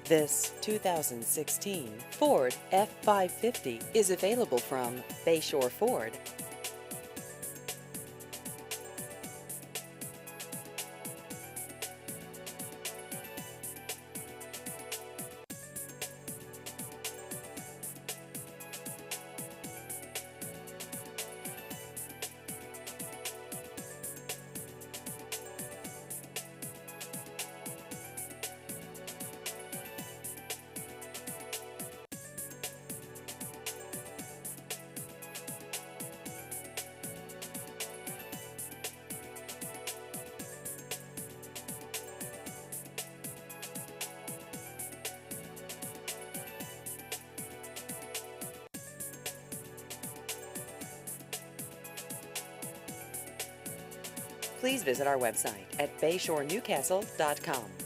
This 2016 Ford F-550 is available from Bayshore Ford. Please visit our website at bayshorenewcastle.com.